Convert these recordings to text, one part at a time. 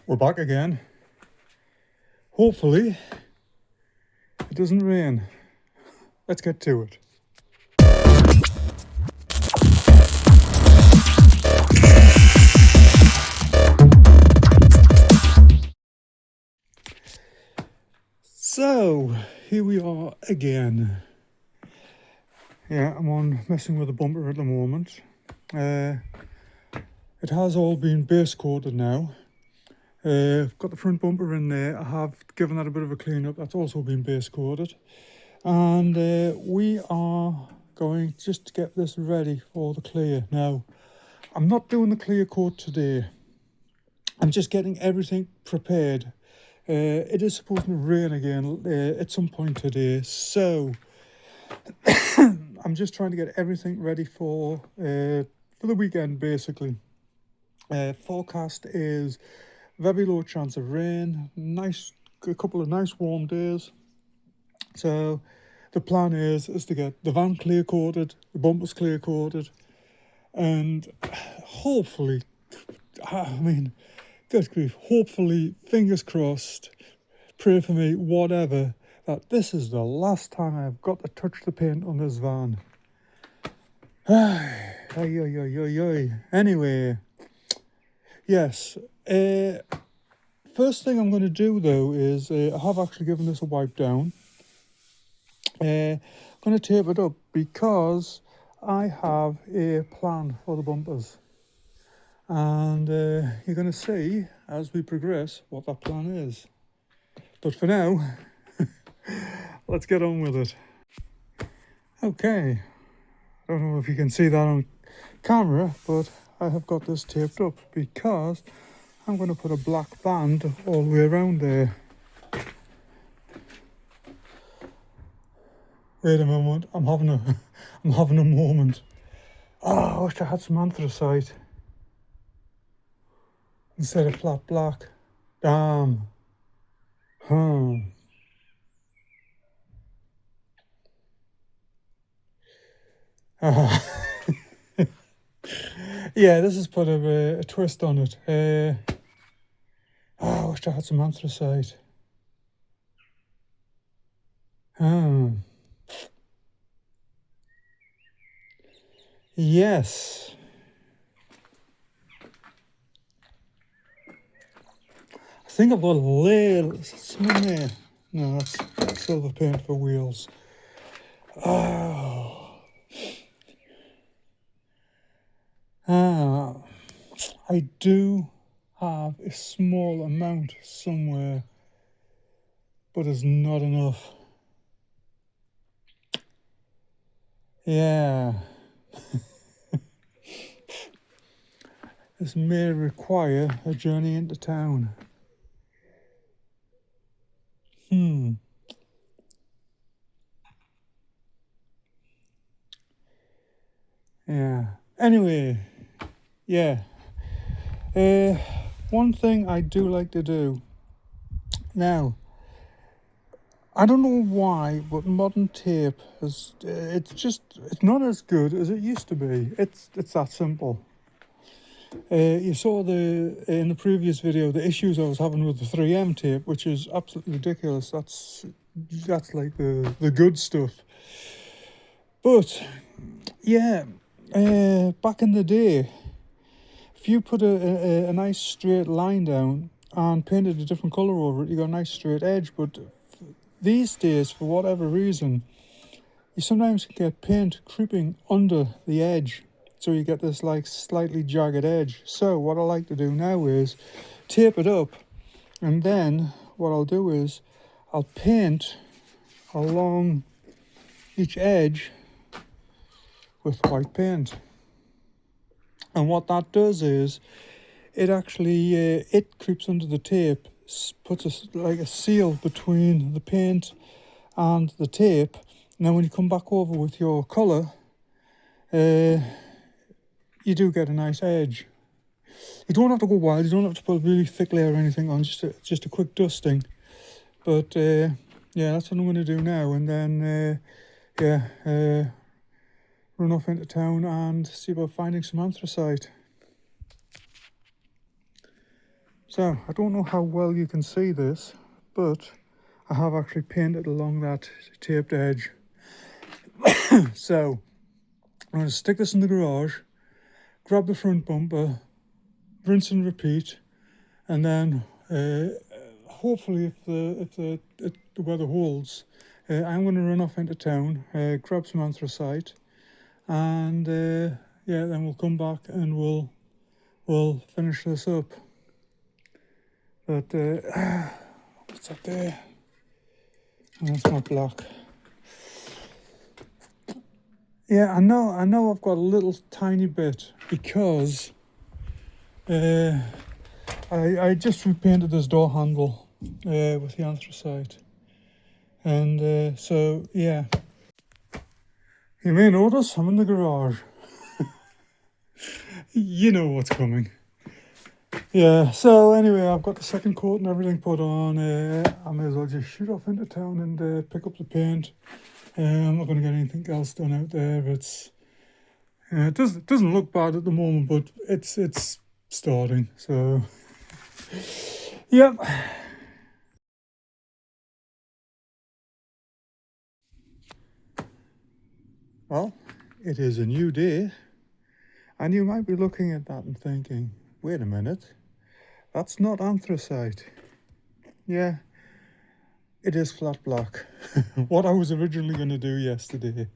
We're back again. Hopefully it doesn't rain. Let's get to it. So here we are again. Yeah, I'm on messing with the bumper at the moment. It has all been base coated now. I've got the front bumper in there. I have given that a bit of a clean up. That's also been base coated. And we are going just to get this ready for the clear. Now, I'm not doing the clear coat today. I'm just getting everything prepared. It is supposed to rain again at some point today. So, I'm just trying to get everything ready for the weekend, basically. Forecast is very low chance of rain, a couple of nice warm days. So the plan is to get the van clear coated, the bumpers clear coated, and hopefully, good grief, hopefully, fingers crossed, pray for me, whatever, that this is the last time I've got to touch the paint on this van. Anyway, yes, first thing I'm going to do though is I have actually given this a wipe down. I'm going to tape it up because I have a plan for the bumpers, and you're going to see as we progress what that plan is. But for now, let's get on with it. Okay, I don't know if you can see that on camera, but I have got this taped up because I'm going to put a black band all the way around there. Wait a moment, I'm having a moment. Oh, I wish I had some anthracite instead of flat black. Damn. Yeah, this has put a twist on it. I wish I had some anthracite. Yes. I think I've got a little, is it some in there? No, that's silver paint for wheels. I do have a small amount somewhere, but it's not enough. Yeah. This may require a journey into town. Yeah. Anyway, yeah. One thing I do like to do. Now, I don't know why, but modern tape it's not as good as it used to be. It's that simple. You saw in the previous video the issues I was having with the 3M tape, which is absolutely ridiculous. That's like the good stuff. But yeah, back in the day, if you put a nice straight line down and painted a different colour over it, you got a nice straight edge. But these days, for whatever reason, you sometimes get paint creeping under the edge, so you get this like slightly jagged edge. So what I like to do now is tape it up, and then what I'll do is I'll paint along each edge with white paint. And what that does is it actually it creeps under the tape, puts like a seal between the paint and the tape. Now when you come back over with your colour, you do get a nice edge. You don't have to go wild, you don't have to put a really thick layer or anything on, just a quick dusting. But yeah, that's what I'm going to do now, and then run off into town and see about finding some anthracite. So I don't know how well you can see this, but I have actually painted along that taped edge. So I'm going to stick this in the garage, grab the front bumper, rinse and repeat, and then hopefully if the weather holds, I'm going to run off into town, grab some anthracite, and yeah, then we'll come back and we'll finish this up. But what's that there? Oh, that's not black. Yeah, I know I've got a little tiny bit because I just repainted this door handle with the anthracite, and so yeah, you may notice I'm in the garage. You know what's coming. Yeah, so anyway, I've got the second coat and everything put on. I may as well just shoot off into town and pick up the paint. I'm not going to get anything else done out there. It doesn't look bad at the moment, but it's starting. So, yep. Well, it is a new day, and you might be looking at that and thinking, wait a minute, that's not anthracite. Yeah, it is flat black. What I was originally going to do yesterday.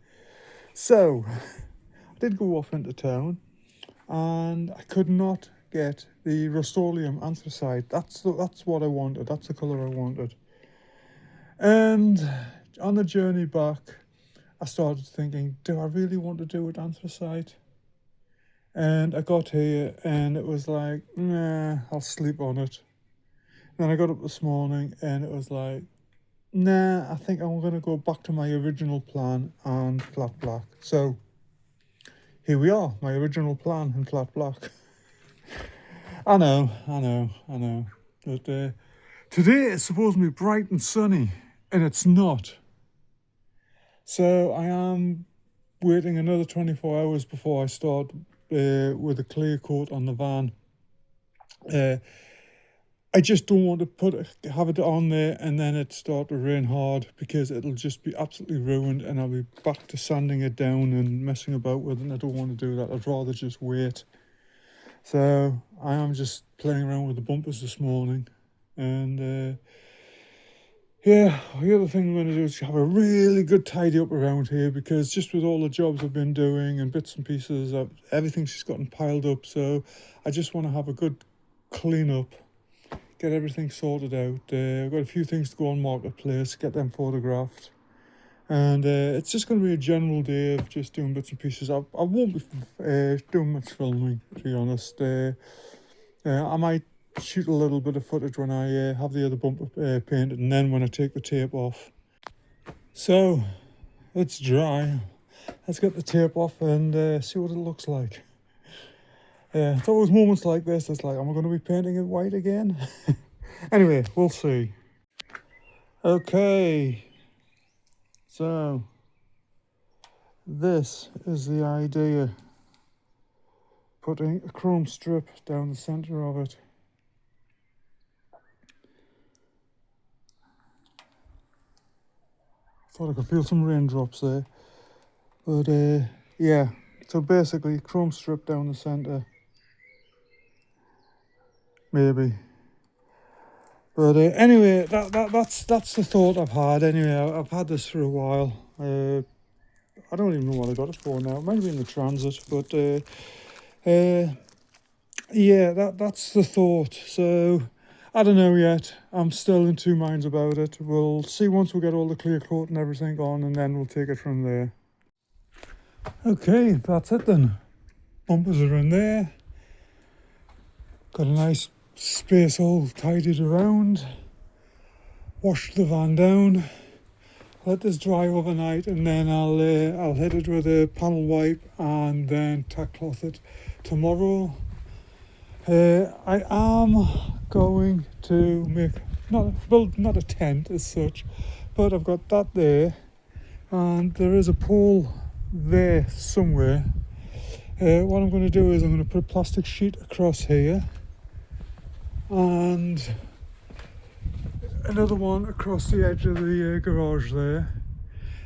So, I did go off into town, and I could not get the Rust-Oleum anthracite. That's what I wanted. That's the colour I wanted. And on the journey back, I started thinking, do I really want to do it anthracite? And I got here and it was like, nah, I'll sleep on it. Then I got up this morning and it was like, nah, I think I'm going to go back to my original plan and flat black. So here we are, my original plan in flat black. I know. But today it's supposed to be bright and sunny, and it's not. So I am waiting another 24 hours before I start with a clear coat on the van. I just don't want to have it on there and then it start to rain hard, because it'll just be absolutely ruined and I'll be back to sanding it down and messing about with it, and I don't want to do that. I'd rather just wait. So I am just playing around with the bumpers this morning, and yeah, the other thing I'm going to do is have a really good tidy up around here, because just with all the jobs I've been doing and bits and pieces, everything's just gotten piled up. So I just want to have a good clean up, get everything sorted out. I've got a few things to go on Marketplace, get them photographed. And it's just going to be a general day of just doing bits and pieces. I won't be doing much filming, to be honest. I might shoot a little bit of footage when I have the other bumper painted, and then when I take the tape off. So, it's dry. Let's get the tape off and see what it looks like. It's always moments like this, it's like, am I going to be painting it white again? Anyway, we'll see. Okay. So, this is the idea. Putting a chrome strip down the centre of it. Thought I could feel some raindrops there. But yeah, so basically chrome strip down the centre. Maybe. But anyway, that's the thought I've had. Anyway, I've had this for a while. I don't even know what I got it for now. It might be in the transit, but yeah, that's the thought. So I don't know yet. I'm still in two minds about it. We'll see once we get all the clear coat and everything on, and then we'll take it from there. Okay, that's it then. Bumpers are in there. Got a nice space all tidied around. Washed the van down. Let this dry overnight, and then I'll hit it with a panel wipe and then tack cloth it tomorrow. I am going to make not a tent as such, but I've got that there, and there is a pole there somewhere. What I'm going to do is I'm going to put a plastic sheet across here, and another one across the edge of the garage there,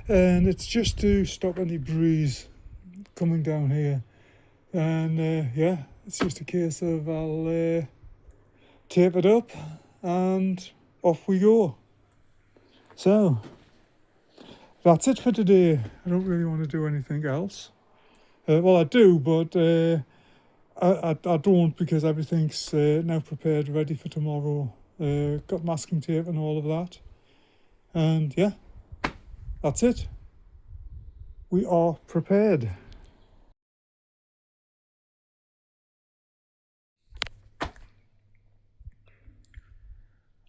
and it's just to stop any breeze coming down here. And yeah, it's just a case of I'll tape it up and off we go. So that's it for today. I don't really want to do anything else. Well, I do, but I don't, because everything's now prepared, ready for tomorrow. Got masking tape and all of that. And yeah, that's it. We are prepared.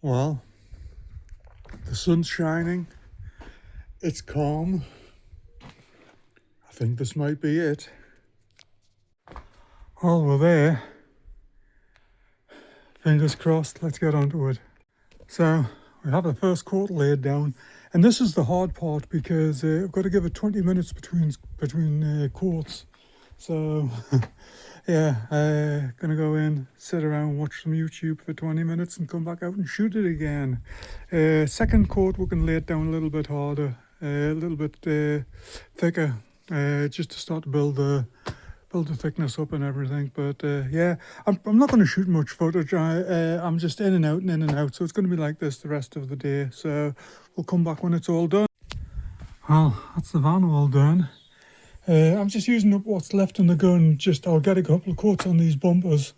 Well, the sun's shining. It's calm. I think this might be it. Well, we're there. Fingers crossed, let's get onto it. So, we have the first coat laid down. And this is the hard part, because I've got to give it 20 minutes between coats. So, yeah, gonna go in, sit around, watch some YouTube for 20 minutes and come back out and shoot it again. Second coat, we can lay it down a little bit harder, a little bit thicker, just to start to build the thickness up and everything. But yeah, I'm not going to shoot much footage. I'm just in and out and in and out, so it's going to be like this the rest of the day. So we'll come back when it's all done. Well, that's the van all done. I'm just using up what's left in the gun. I'll get a couple of coats on these bumpers.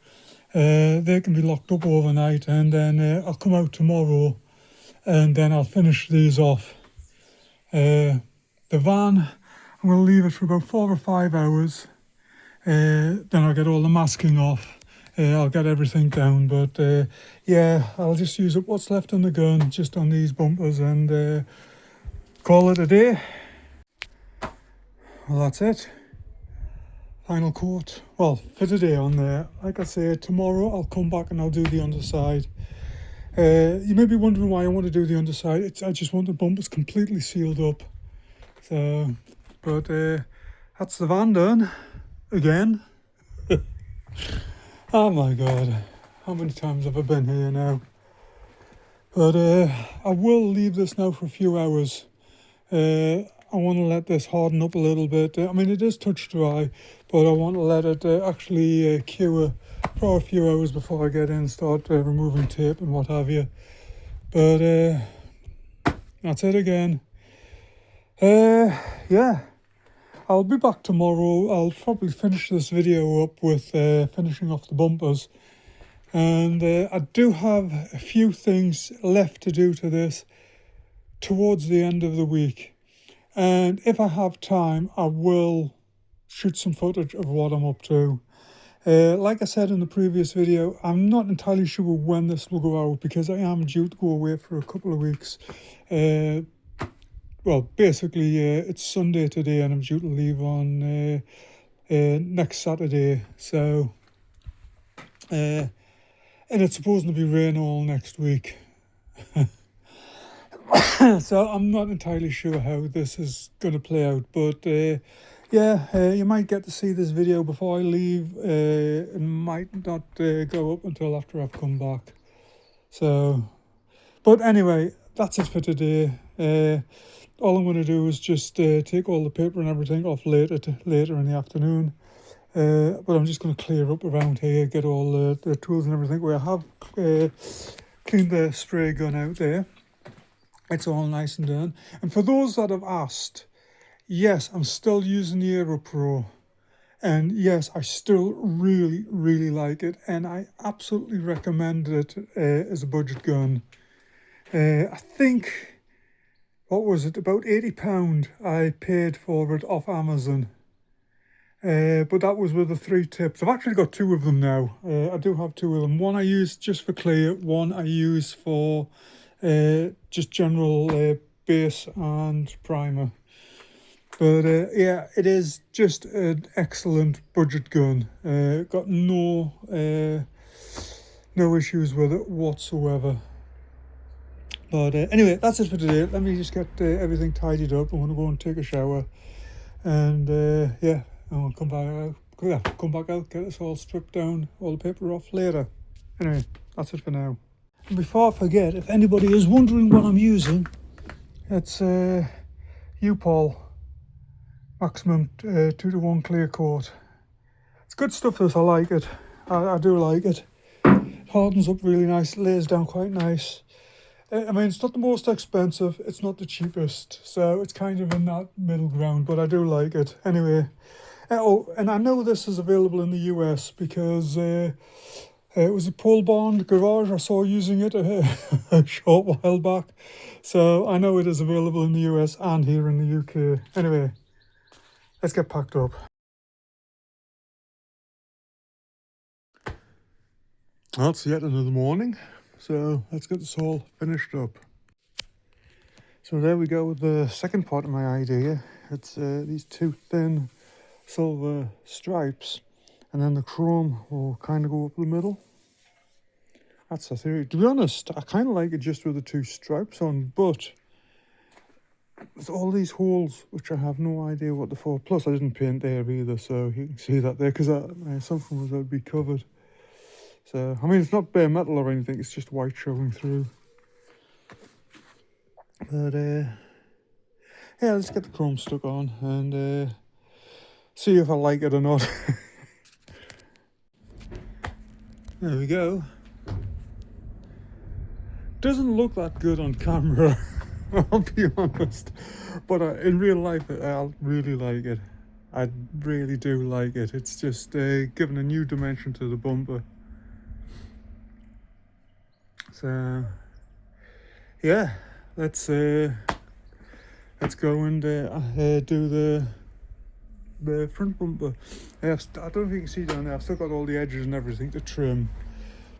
They can be locked up overnight, and then I'll come out tomorrow and then I'll finish these off. The van, I'm going to leave it for about 4 or 5 hours. Then I'll get all the masking off. I'll get everything down, but yeah, I'll just use up what's left in the gun just on these bumpers and call it a day. Well, that's it. Final coat. Well, for today on there. Like I say, tomorrow I'll come back and I'll do the underside. You may be wondering why I want to do the underside. I just want the bumpers completely sealed up. So, but that's the van done. Again. Oh my god, how many times have I been here now? But I will leave this now for a few hours. I want to let this harden up a little bit. I mean, it is touch dry, but I want to let it actually cure for a few hours before I get in and start removing tape and what have you. But that's it again. Yeah. I'll be back tomorrow. I'll probably finish this video up with finishing off the bumpers. And I do have a few things left to do to this towards the end of the week. And if I have time, I will shoot some footage of what I'm up to. Like I said in the previous video, I'm not entirely sure when this will go out, because I am due to go away for a couple of weeks. Well, basically, it's Sunday today, and I'm due to leave on next Saturday. So, and it's supposed to be rain all next week. So I'm not entirely sure how this is going to play out. But yeah, you might get to see this video before I leave. It might not go up until after I've come back. So, but anyway, that's it for today. All I'm going to do is just take all the paper and everything off later in the afternoon. But I'm just going to clear up around here, get all the tools and everything. We have cleaned the spray gun out there. It's all nice and done. And for those that have asked, yes, I'm still using the Aero Pro. And yes, I still really, really like it. And I absolutely recommend it as a budget gun. I think... what was it, about £80 I paid for it off Amazon. But that was with the 3 tips. I've actually got 2 of them now. I do have 2 of them. One I use just for clear, one I use for just general base and primer. But yeah, it is just an excellent budget gun. Got no issues with it whatsoever. But anyway, that's it for today. Let me just get everything tidied up. I'm going to go and take a shower. And yeah, I'll come back out, get this all stripped down, all the paper off later. Anyway, that's it for now. And before I forget, if anybody is wondering what I'm using, it's U-Pol Maximum 2-to-1 clear coat. It's good stuff, this. I like it. I do like it. It hardens up really nice, lays down quite nice. I mean, it's not the most expensive, it's not the cheapest, so it's kind of in that middle ground, but I do like it. Anyway, oh, and I know this is available in the US because it was a pole barn garage I saw using it a short while back. So I know it is available in the US and here in the UK. Anyway, let's get packed up. Well, it's yet another morning, so let's get this all finished up. So there we go with the second part of my idea. It's these two thin silver stripes, and then the chrome will kind of go up the middle. That's the theory. To be honest, I kind of like it just with the two stripes on, but there's all these holes which I have no idea what they're for. Plus, I didn't paint there either, so you can see that there, because my assumption was that would be covered. So, I mean, it's not bare metal or anything, it's just white showing through. But, yeah, let's get the chrome stuck on and see if I like it or not. There we go. Doesn't look that good on camera, I'll be honest. But in real life, I really like it. I really do like it. It's just given a new dimension to the bumper. So, yeah, let's go and do the front bumper. I don't know if you can see down there, I've still got all the edges and everything to trim,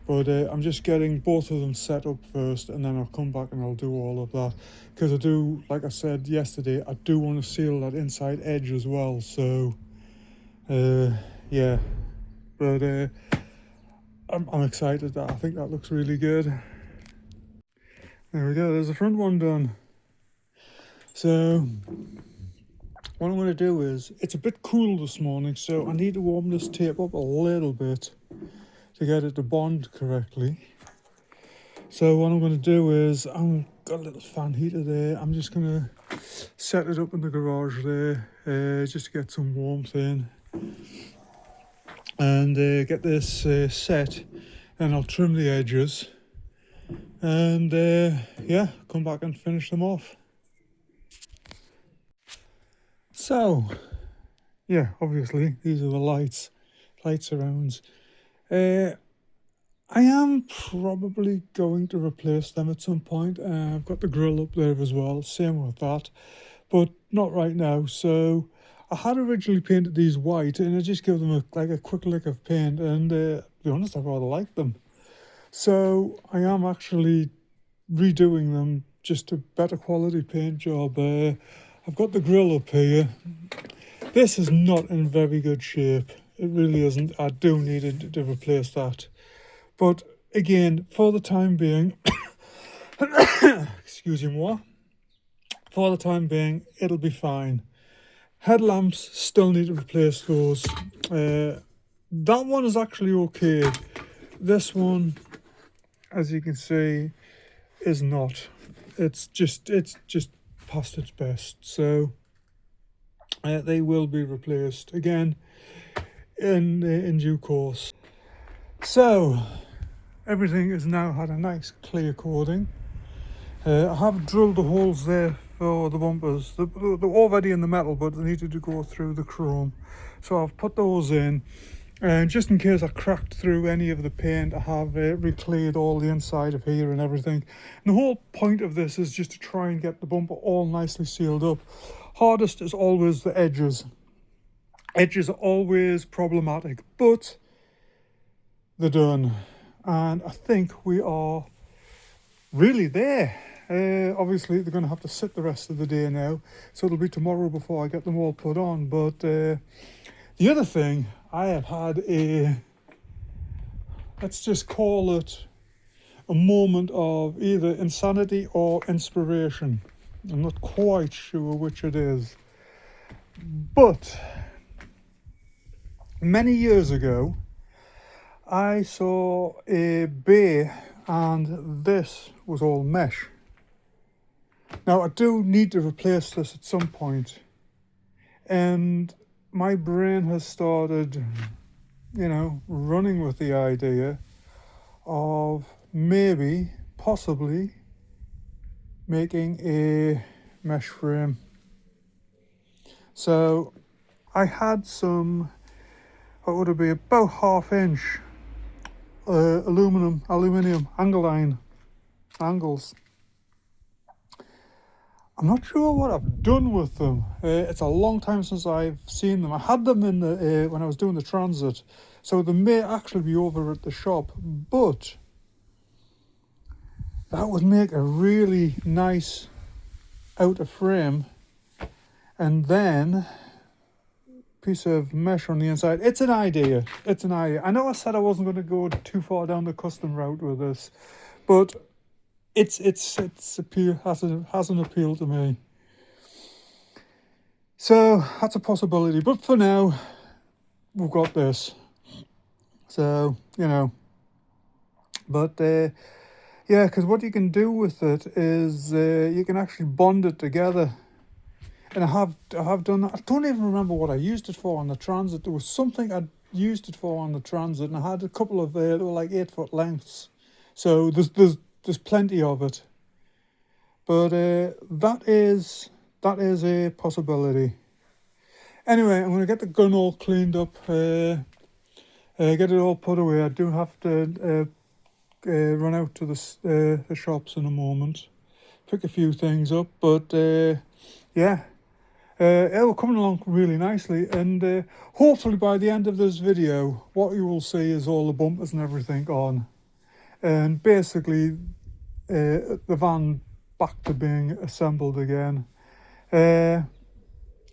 but I'm just getting both of them set up first, and then I'll come back and I'll do all of that, because I do, like I said yesterday, I do want to seal that inside edge as well. So yeah, but I'm excited. That I think that looks really good. There we go, there's the front one done. So what I'm going to do is, it's a bit cool this morning, so I need to warm this tape up a little bit to get it to bond correctly. So what I'm going to do is, I've got a little fan heater there, I'm just going to set it up in the garage there, just to get some warmth in, and get this set, and I'll trim the edges, and yeah, come back and finish them off. So yeah, obviously these are the light surrounds. I am probably going to replace them at some point. I've got the grille up there as well, same with that, but not right now. So I had originally painted these white, and I just give them a quick lick of paint, and to be honest, I rather like them. So I am actually redoing them, just a better quality paint job. I've got the grille up here. This is not in very good shape. It really isn't. I do need to replace that. But again, for the time being, excuse me more, for the time being, it'll be fine. Headlamps, still need to replace those. That one is actually okay. This one, as you can see, is not. It's just past its best. So they will be replaced again in due course. So everything has now had a nice clear coating. I have drilled the holes there for the bumpers. They're already in the metal, but they needed to go through the chrome, so I've put those in, and just in case I cracked through any of the paint, I have recleared all the inside of here and everything. And the whole point of this is just to try and get the bumper all nicely sealed up. Hardest is always the edges. Edges are always problematic, but they're done, and I think we are really there. Obviously they're going to have to sit the rest of the day now, so it'll be tomorrow before I get them all put on. But the other thing, I have had let's just call it a moment of either insanity or inspiration. I'm not quite sure which it is, but many years ago I saw a bay and this was all mesh. Now I do need to replace this at some point, and my brain has started, running with the idea of maybe, possibly, making a mesh frame. So I had some, what would it be, about 1/2 inch aluminium angle line angles. I'm not sure what I've done with them. It's a long time since I've seen them. I had them in the when I was doing the transit, so they may actually be over at the shop, but that would make a really nice outer frame, and then piece of mesh on the inside. It's an idea. I know I said I wasn't going to go too far down the custom route with this, but its appeal has an appeal to me. So that's a possibility. But for now, we've got this. So but yeah, because what you can do with it is you can actually bond it together. And I have done that. I don't even remember what I used it for on the transit. There was something I used it for on the transit, and I had a couple of they were like 8-foot lengths. So there's plenty of it. But that is a possibility. Anyway, I'm going to get the gun all cleaned up, get it all put away. I do have to run out to the shops in a moment, pick a few things up, but yeah. It'll come along really nicely, and hopefully by the end of this video what you will see is all the bumpers and everything on, and basically the van back to being assembled again.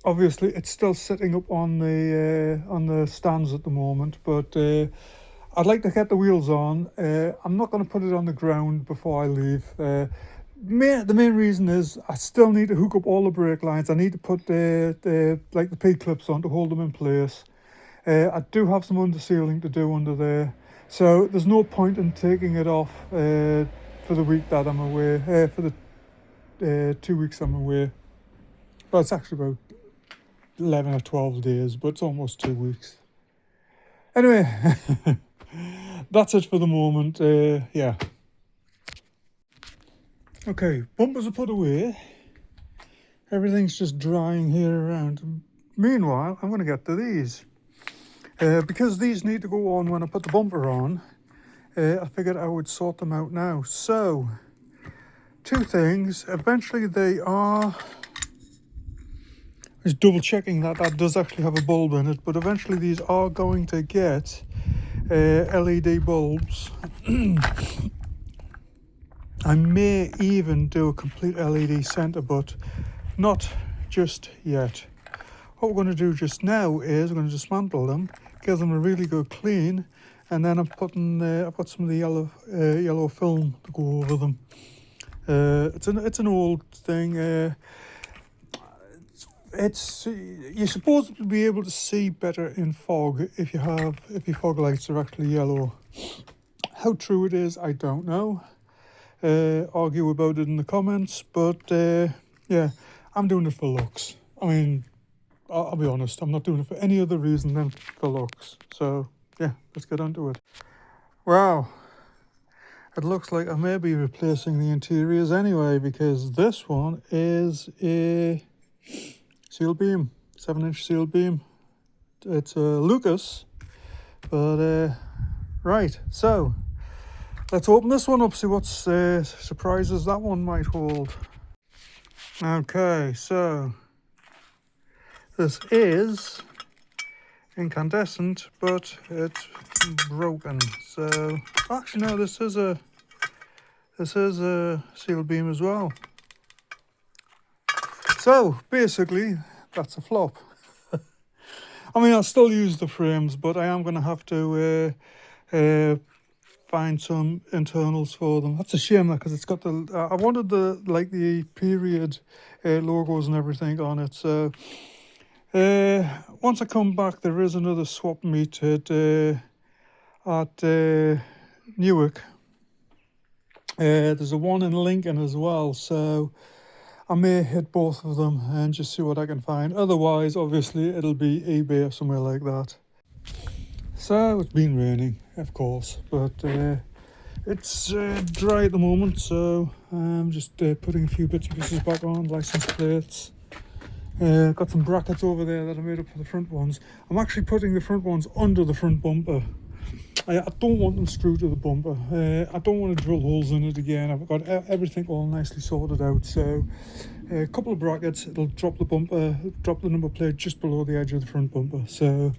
Obviously it's still sitting up on the stands at the moment, but I'd like to get the wheels on. I'm not going to put it on the ground before I leave. The main reason is I still need to hook up all the brake lines. I need to put the P-clips on to hold them in place. I do have some undersealing to do under there, so there's no point in taking it off for the week that I'm away, for the 2 weeks I'm away. Well, it's actually about 11 or 12 days, but it's almost 2 weeks. Anyway, that's it for the moment. Yeah. Okay, bumpers are put away. Everything's just drying here around. Meanwhile, I'm going to get to these. Because these need to go on when I put the bumper on, I figured I would sort them out now. So, 2 things. Eventually they are... Just double checking that does actually have a bulb in it, but eventually these are going to get LED bulbs. I may even do a complete LED centre, but not just yet. What we're going to do just now is we're going to dismantle them, give them a really good clean, and then I've put some of the yellow film to go over them. It's an old thing. You're supposed to be able to see better in fog if your fog lights are actually yellow. How true it is, I don't know. Argue about it in the comments, but yeah, I'm doing it for looks. I mean, I'll be honest, I'm not doing it for any other reason than for looks. So yeah, let's get on to it. Wow, it looks like I may be replacing the interiors anyway, because this one is a seal beam, 7-inch seal beam. It's a Lucas, but right, so let's open this one up, see what surprises that one might hold. Okay, so this is incandescent, but it's broken. So actually no, this is a seal beam as well. So basically that's a flop. I mean, I'll still use the frames, but I am going to have to find some internals for them. That's a shame, because it's got the I wanted the period logos and everything on it. So once I come back, there is another swap meet at at Newark. There's a one in Lincoln as well, so I may hit both of them and just see what I can find. Otherwise, obviously, it'll be eBay or somewhere like that. So it's been raining, of course, but it's dry at the moment, so I'm just putting a few bits and pieces back on, license plates. Got some brackets over there that I made up for the front ones. I'm actually putting the front ones under the front bumper. I don't want them screwed to the bumper. I don't want to drill holes in it again. I've got everything all nicely sorted out. So a couple of brackets, it'll drop the bumper, drop the number plate just below the edge of the front bumper. So,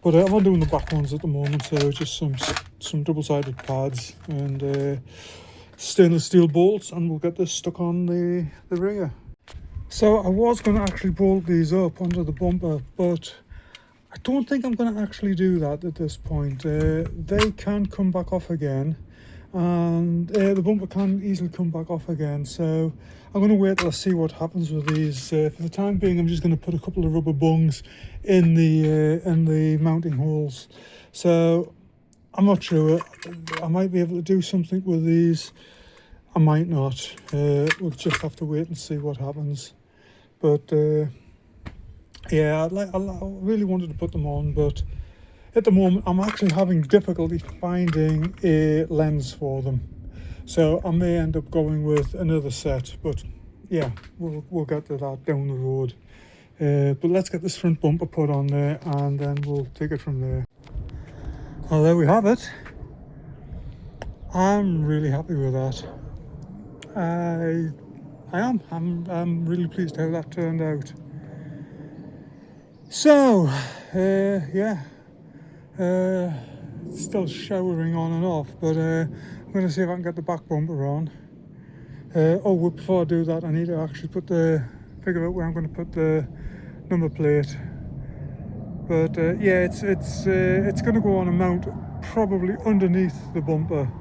but I'm not doing the back ones at the moment. So just some double-sided pads and stainless steel bolts, and we'll get this stuck on the rear. So I was going to actually bolt these up under the bumper, but I don't think I'm going to actually do that at this point. They can come back off again, and the bumper can easily come back off again. So I'm going to wait till I see what happens with these. For the time being, I'm just going to put a couple of rubber bungs in the mounting holes. So I'm not sure. I might be able to do something with these. I might not. We'll just have to wait and see what happens. But yeah, I really wanted to put them on, but at the moment I'm actually having difficulty finding a lens for them. So I may end up going with another set, but yeah, we'll get to that down the road. But let's get this front bumper put on there, and then we'll take it from there. Well, there we have it. I'm really happy with that. I'm really pleased how that turned out. So, yeah, it's still showering on and off, but I'm going to see if I can get the back bumper on. Oh, before I do that, I need to actually figure out where I'm going to put the number plate. But yeah, it's going to go on a mount probably underneath the bumper,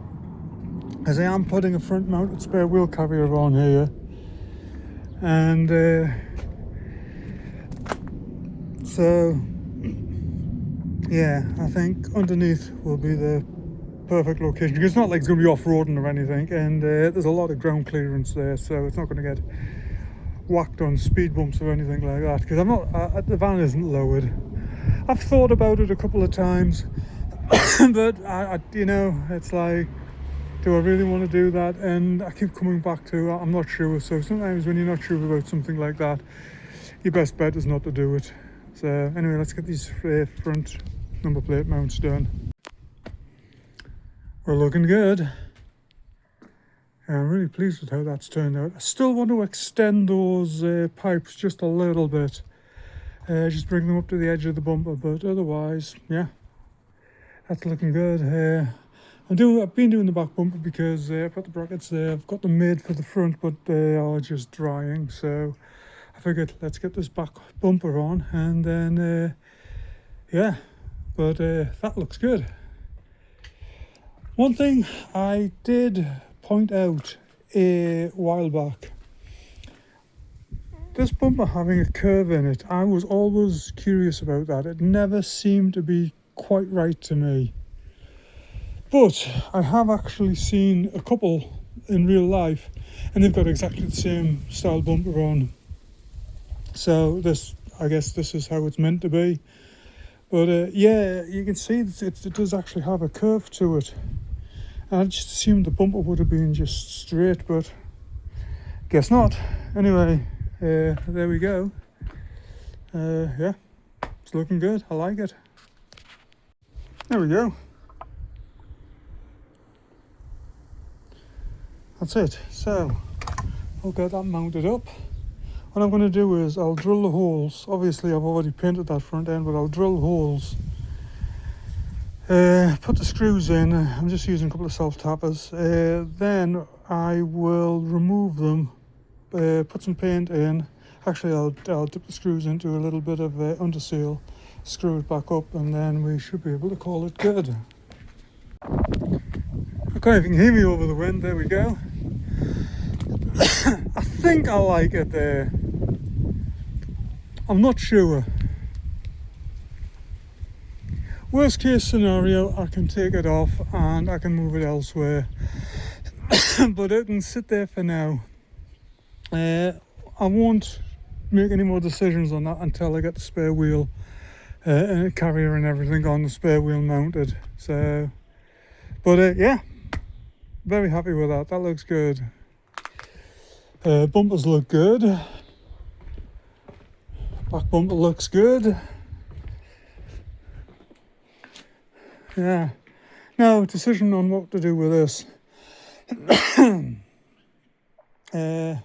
as I am putting a front mounted spare wheel carrier on here, and so yeah, I think underneath will be the perfect location, because it's not like it's going to be off-roading or anything, and there's a lot of ground clearance there, so it's not going to get whacked on speed bumps or anything like that, because the van isn't lowered. I've thought about it a couple of times, but I you know, it's like, do I really want to do that? And I keep coming back to, I'm not sure. So sometimes when you're not sure about something like that, your best bet is not to do it. So anyway, let's get these front number plate mounts done. We're looking good. I'm really pleased with how that's turned out. I still want to extend those pipes just a little bit. Just bring them up to the edge of the bumper, but otherwise, yeah, that's looking good. I've been doing the back bumper because I've got the brackets there. I've got them made for the front, but they are just drying. So I figured, let's get this back bumper on, and then yeah. But that looks good. One thing I did point out a while back, this bumper having a curve in it, I was always curious about that. It never seemed to be quite right to me. But I have actually seen a couple in real life, and they've got exactly the same style bumper on. So I guess this is how it's meant to be. But yeah, you can see it does actually have a curve to it. I just assumed the bumper would have been just straight, but guess not. Anyway, there we go. Yeah, it's looking good. I like it. There we go. That's it. So I'll get that mounted up. What I'm going to do is I'll drill the holes. Obviously I've already painted that front end, but I'll drill holes. Put the screws in. I'm just using a couple of self-tappers. Then I will remove them, put some paint in. Actually, I'll dip the screws into a little bit of underseal, screw it back up, and then we should be able to call it good. Okay, if you can hear me over the wind, there we go. I think I like it there. I'm not sure. Worst case scenario, I can take it off and I can move it elsewhere. But it can sit there for now. I won't make any more decisions on that until I get the spare wheel and carrier and everything on the spare wheel mounted. So, but yeah, very happy with that. That looks good. Bumpers look good. Back bumper looks good. Yeah. Now, decision on what to do with this. I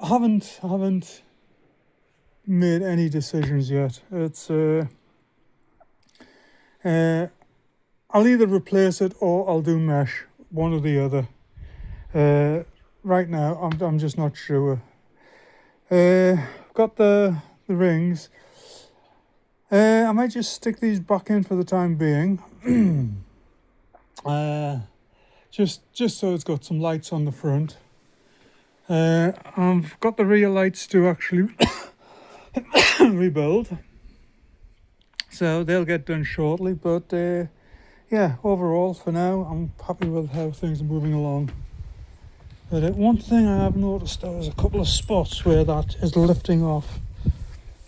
haven't made any decisions yet. It's I'll either replace it or I'll do mesh, one or the other. Right now, I'm just not sure. Got the rings. I might just stick these back in for the time being. Just so it's got some lights on the front. I've got the rear lights to actually rebuild, so they'll get done shortly. But yeah, overall for now, I'm happy with how things are moving along. But one thing I have noticed, there was a couple of spots where that is lifting off.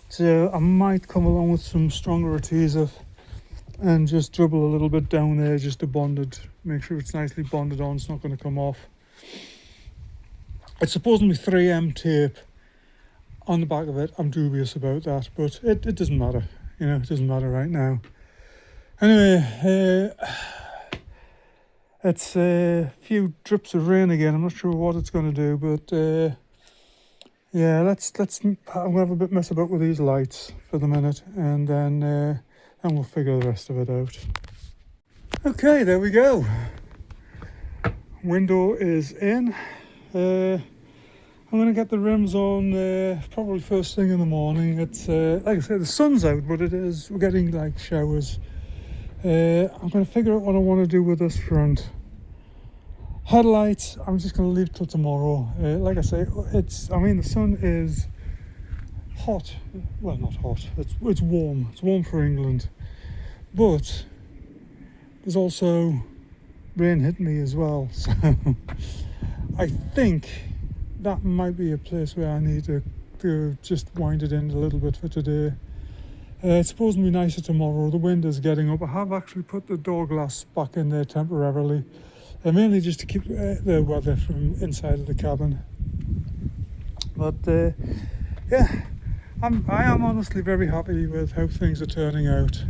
So I might come along with some stronger adhesive and just dribble a little bit down there just to bond it, make sure it's nicely bonded on, it's not going to come off. It's supposedly 3M tape on the back of it. I'm dubious about that, but it doesn't matter. You know, it doesn't matter right now. Anyway, it's a few drips of rain again. I'm not sure what it's going to do, but yeah, let's. I'm gonna have a bit mess about with these lights for the minute, and then we'll figure the rest of it out. Okay, there we go. Window is in. I'm going to get the rims on probably first thing in the morning. It's like I said, the sun's out, but we're getting like showers. I'm going to figure out what I want to do with this front. Headlights, I'm just going to leave till tomorrow. Like I say, the sun is hot. Well, not hot. It's warm. It's warm for England. But there's also rain hitting me as well. So I think that might be a place where I need to just wind it in a little bit for today. It's supposed to be nicer tomorrow. The wind is getting up. I have actually put the door glass back in there temporarily, mainly just to keep the weather from inside of the cabin. But yeah, I am honestly very happy with how things are turning out.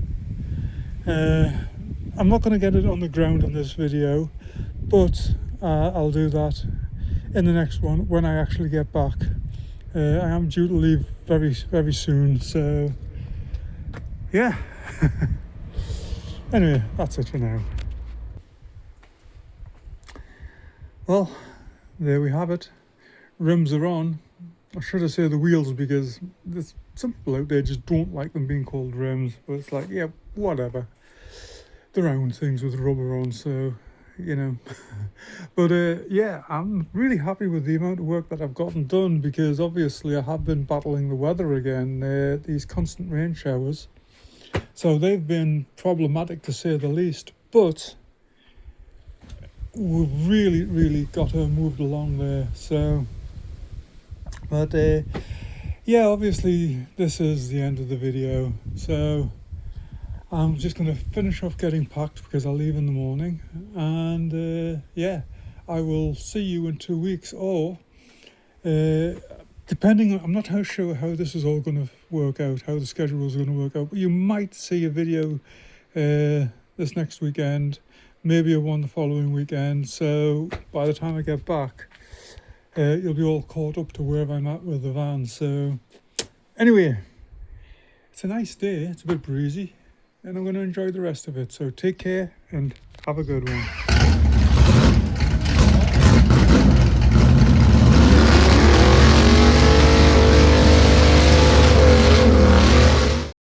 I'm not going to get it on the ground in this video, but I'll do that in the next one when I actually get back. I am due to leave very, very soon, so yeah. Anyway, that's it for now. Well, there we have it. Rims are on. I should have said the wheels, because there's some people out there just don't like them being called rims, but it's like, yeah, whatever. They're round things with rubber on, so you know. But yeah, I'm really happy with the amount of work that I've gotten done, because obviously I have been battling the weather again, these constant rain showers. So they've been problematic to say the least, but we've really got her moved along there. So, but yeah, obviously this is the end of the video, so I'm just going to finish off getting packed because I'll leave in the morning, and yeah, I will see you in 2 weeks, or depending on, I'm not sure how this is all going to work out, how the schedule is going to work out, but you might see a video this next weekend, maybe a one the following weekend, so by the time I get back, you'll be all caught up to where I'm at with the van. So anyway, it's a nice day, it's a bit breezy, and I'm going to enjoy the rest of it. So take care and have a good one.